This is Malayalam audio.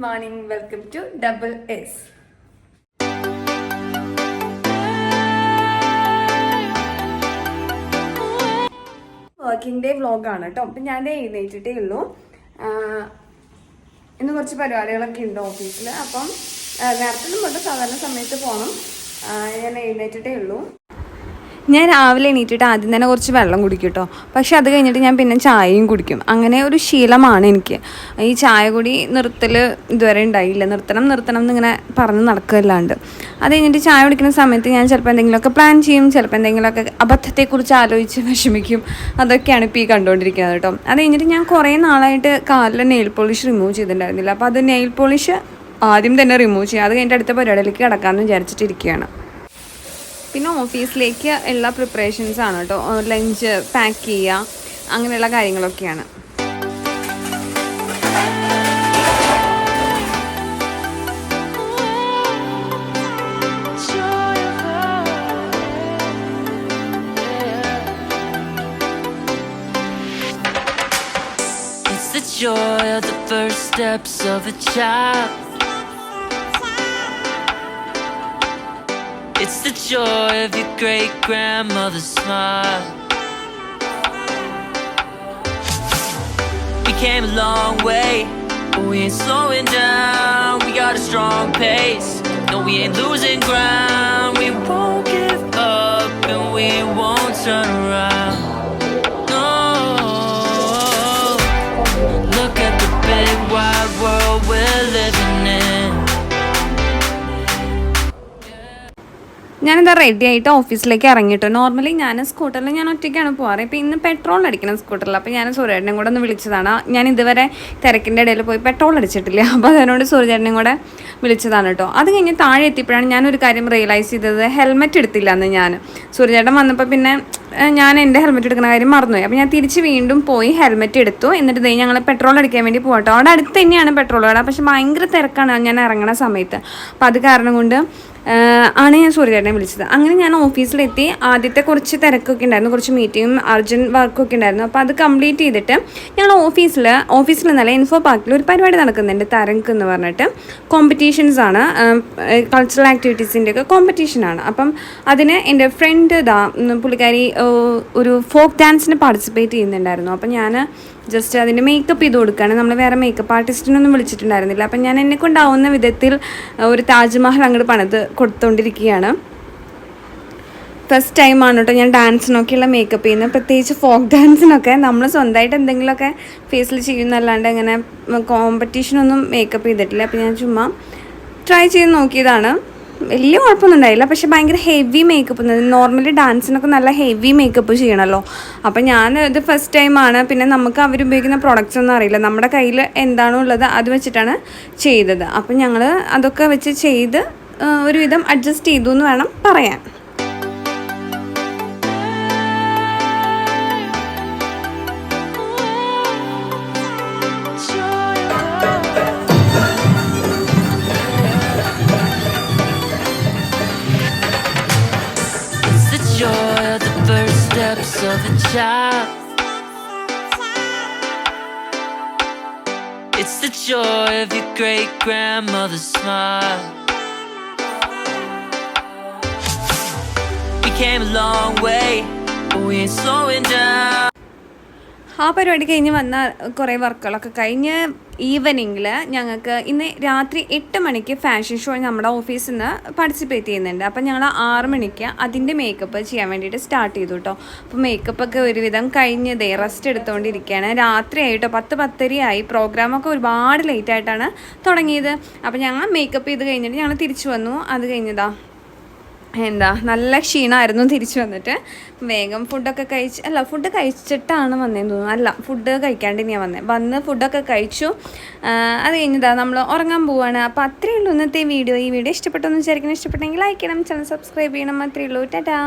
morning, welcome to Double S. Working day വ്ളോഗാണ് കേട്ടോ. അപ്പം ഞാൻ എഴുന്നേറ്റിട്ടേ ഉള്ളൂ. ഇന്ന് കുറച്ച് പരിപാടികളൊക്കെ ഉണ്ട് ഓഫീസിൽ. അപ്പം നേരത്തെ കൊണ്ട് സാധാരണ സമയത്ത് പോകണം. ഞാൻ എഴുന്നേറ്റിട്ടേ ഉള്ളൂ. ഞാൻ രാവിലെ എണീറ്റിട്ട് ആദ്യം തന്നെ കുറച്ച് വെള്ളം കുടിക്കും കേട്ടോ. പക്ഷെ അത് കഴിഞ്ഞിട്ട് ഞാൻ പിന്നെ ചായയും കുടിക്കും. അങ്ങനെ ഒരു ശീലമാണ് എനിക്ക്. ഈ ചായ കുടി നിർത്തൽ ഇതുവരെ ഉണ്ടായില്ല. നിർത്തണം എന്നിങ്ങനെ പറഞ്ഞ് നടക്കുകയല്ലാണ്ട്. അത് കഴിഞ്ഞിട്ട് ചായ കുടിക്കുന്ന സമയത്ത് ഞാൻ ചിലപ്പോൾ എന്തെങ്കിലുമൊക്കെ പ്ലാൻ ചെയ്യും, ചിലപ്പോൾ എന്തെങ്കിലുമൊക്കെ അബദ്ധത്തെക്കുറിച്ച് ആലോചിച്ച് വിഷമിക്കും. അതൊക്കെയാണ് ഇപ്പോൾ ഈ കണ്ടുകൊണ്ടിരിക്കുന്നത് കേട്ടോ. അത് കഴിഞ്ഞിട്ട് ഞാൻ കുറേ നാളായിട്ട് കാലിൽ നെയിൽ പോളിഷ് റിമൂവ് ചെയ്തിട്ടുണ്ടായിരുന്നില്ല. അപ്പോൾ അത് നെയിൽ പോളിഷ് ആദ്യം തന്നെ റിമൂവ് ചെയ്യുക. അത് കഴിഞ്ഞിട്ട് അടുത്ത പരിപാടിയിലേക്ക് കിടക്കാമെന്ന് വിചാരിച്ചിട്ടിരിക്കുകയാണ്. പിന്നെ ഓഫീസിലേക്ക് ഉള്ള പ്രിപ്പറേഷൻസ് ആണ് കേട്ടോ. ലഞ്ച് പാക്ക് ചെയ്യുക, അങ്ങനെയുള്ള കാര്യങ്ങളൊക്കെയാണ്. It's the joy of the first steps of a child. It's the joy of your great-grandmother's smile. We came a long way, but we ain't slowing down. We got a strong pace, no we ain't losing ground. We won't give up and we won't turn around. No, look at the big wide world we're living in. ഞാനിതാ റെഡി ആയിട്ട് ഓഫീസിലേക്ക് ഇറങ്ങിയിട്ടു. നോർമലി ഞാൻ സ്കൂട്ടറിൽ ഞാൻ ഒറ്റയ്ക്കാണ് പോകാറ്. ഇപ്പോൾ ഇന്ന് പെട്രോൾ അടിക്കണം സ്കൂട്ടറിൽ. അപ്പോൾ ഞാൻ സൂര്യേട്ടനും കൂടെ ഒന്ന് വിളിച്ചതാണ്. ഞാൻ ഇതുവരെ തിരക്കിൻ്റെ ഇടയിൽ പോയി പെട്രോൾ അടിച്ചിട്ടില്ല. അപ്പോൾ അതിനോട് സൂര്യേട്ടനും കൂടെ വിളിച്ചതാണ് കേട്ടോ. അത് കഴിഞ്ഞ് താഴെ എത്തിയപ്പോഴാണ് ഞാനൊരു കാര്യം റിയലൈസ് ചെയ്തത്. ഹെൽമെറ്റ് എടുത്തില്ല എന്ന് ഞാൻ. സൂര്യേട്ടൻ വന്നപ്പോൾ പിന്നെ ഞാൻ എൻ്റെ ഹെൽമെറ്റ് എടുക്കുന്ന കാര്യം മറന്നുപോയി. അപ്പോൾ ഞാൻ തിരിച്ച് വീണ്ടും പോയി ഹെൽമെറ്റ് എടുത്തു. എന്നിട്ട് ഇതേ ഞങ്ങൾ പെട്രോൾ അടിക്കാൻ വേണ്ടി പോകട്ടോ. അവിടെ അടുത്ത് തന്നെയാണ് പെട്രോൾ കട. പക്ഷെ ഭയങ്കര തിരക്കാണ് ഞാൻ ഇറങ്ങുന്ന സമയത്ത്. അപ്പോൾ അത് കാരണം കൊണ്ട് ആണ് ഞാൻ സൂര്യേട്ടനെ വിളിച്ചത്. അങ്ങനെ ഞാൻ ഓഫീസിലെത്തി. ആദ്യത്തെ കുറച്ച് തിരക്കൊക്കെ ഉണ്ടായിരുന്നു, കുറച്ച് മീറ്റിങ്ങും അർജൻറ്റ് വർക്കൊക്കെ ഉണ്ടായിരുന്നു. അപ്പോൾ അത് കംപ്ലീറ്റ് ചെയ്തിട്ട് ഞങ്ങൾ ഓഫീസിൽ നല്ല ഇൻഫോ പാർക്കിൽ ഒരു പരിപാടി നടക്കുന്നുണ്ട്, തരങ്ക് എന്ന് പറഞ്ഞിട്ട്. കോമ്പറ്റീഷൻസ് ആണ്, കൾച്ചറൽ ആക്ടിവിറ്റീസിൻ്റെയൊക്കെ കോമ്പറ്റീഷനാണ്. അപ്പം അതിന് എൻ്റെ ഫ്രണ്ട് പുള്ളിക്കാരി ഒരു ഫോക്ക് ഡാൻസിന് പാർട്ടിസിപ്പേറ്റ് ചെയ്യുന്നുണ്ടായിരുന്നു. അപ്പം ഞാൻ ജസ്റ്റ് അതിൻ്റെ മേക്കപ്പ് ചെയ്ത് കൊടുക്കുകയാണ്. നമ്മൾ വേറെ മേക്കപ്പ് ആർട്ടിസ്റ്റിനൊന്നും വിളിച്ചിട്ടുണ്ടായിരുന്നില്ല. അപ്പം ഞാൻ എന്നെക്കൊണ്ടാവുന്ന വിധത്തിൽ ഒരു താജ്മഹൽ അങ്ങോട്ട് പണിത് കൊടുത്തുകൊണ്ടിരിക്കുകയാണ്. ഫസ്റ്റ് ടൈമാണ് കേട്ടോ ഞാൻ ഡാൻസിനൊക്കെയുള്ള മേക്കപ്പ് ചെയ്യുന്നത്. പ്രത്യേകിച്ച് ഫോക്ക് ഡാൻസിനൊക്കെ നമ്മൾ സ്വന്തമായിട്ട് എന്തെങ്കിലുമൊക്കെ ഫേസിൽ ചെയ്യുന്നല്ലാണ്ട് ഇങ്ങനെ കോമ്പറ്റീഷനൊന്നും മേക്കപ്പ് ചെയ്തിട്ടില്ല. അപ്പോൾ ഞാൻ ചുമ്മാ ട്രൈ ചെയ്ത് നോക്കിയതാണ്. വലിയ കുഴപ്പമൊന്നും ഉണ്ടായില്ല. പക്ഷെ ഭയങ്കര ഹെവി മേക്കപ്പ്, നോർമലി ഡാൻസിനൊക്കെ നല്ല ഹെവി മേക്കപ്പ് ചെയ്യണമല്ലോ. അപ്പം ഞാൻ ഇത് ഫസ്റ്റ് ടൈമാണ്. പിന്നെ നമുക്ക് അവരുപയോഗിക്കുന്ന പ്രൊഡക്ട്സ് ഒന്നും അറിയില്ല. നമ്മുടെ കയ്യിൽ എന്താണോ ഉള്ളത് അത് വെച്ചിട്ടാണ് ചെയ്തത്. അപ്പം ഞങ്ങൾ അതൊക്കെ വെച്ച് ചെയ്ത് ഒരുവിധം അഡ്ജസ്റ്റ് ചെയ്തു എന്ന് വേണം പറയാൻ. Joy of the first steps of a child. It's the joy of your great-grandmother's smile. We came a long way, but we ain't slowing down. ആ പരിപാടി കഴിഞ്ഞ് വന്ന കുറേ വർക്കുകളൊക്കെ കഴിഞ്ഞ് ഈവനിങ്ങിൽ ഞങ്ങൾക്ക് ഇന്ന് രാത്രി 8 മണിക്ക് ഫാഷൻ ഷോ നമ്മുടെ ഓഫീസിൽ നിന്ന് പാർട്ടിസിപ്പേറ്റ് ചെയ്യുന്നുണ്ട്. അപ്പം ഞങ്ങൾ 6 മണിക്ക് അതിൻ്റെ മേക്കപ്പ് ചെയ്യാൻ വേണ്ടിയിട്ട് സ്റ്റാർട്ട് ചെയ്തു കേട്ടോ. അപ്പോൾ മേക്കപ്പൊക്കെ ഒരുവിധം കഴിഞ്ഞ് റെസ്റ്റ് എടുത്തുകൊണ്ടിരിക്കുകയാണ്. രാത്രി ആയിട്ടോ 10-10:30 ആയി. പ്രോഗ്രാമൊക്കെ ഒരുപാട് ലേറ്റായിട്ടാണ് തുടങ്ങിയത്. അപ്പോൾ ഞങ്ങൾ മേക്കപ്പ് ചെയ്ത് കഴിഞ്ഞിട്ട് ഞങ്ങൾ തിരിച്ചു വന്നു. അത് കഴിഞ്ഞതാ നല്ല ക്ഷീണമായിരുന്നു. തിരിച്ചു വന്നിട്ട് വേഗം ഫുഡൊക്കെ ഫുഡ് കഴിച്ചിട്ടാണ് വന്നതെന്ന് തോന്നുന്നു. അല്ല, ഫുഡ് കഴിക്കാണ്ട് തന്നെയാണ് വന്ന് ഫുഡൊക്കെ കഴിച്ചു. അത് കഴിഞ്ഞതാ നമ്മൾ ഉറങ്ങാൻ പോവുകയാണ്. അപ്പോൾ അത്രയേ ഉള്ളൂ ഇന്നത്തെ വീഡിയോ. ഈ വീഡിയോ ഇഷ്ടപ്പെട്ടെന്ന് വിചാരിക്കണം. ഇഷ്ടപ്പെട്ടെങ്കിൽ ലൈക്ക് ചെയ്യണം, ചാനൽ സബ്സ്ക്രൈബ് ചെയ്യണം. അത്രയേ ഉള്ളൂ. ടാറ്റാ.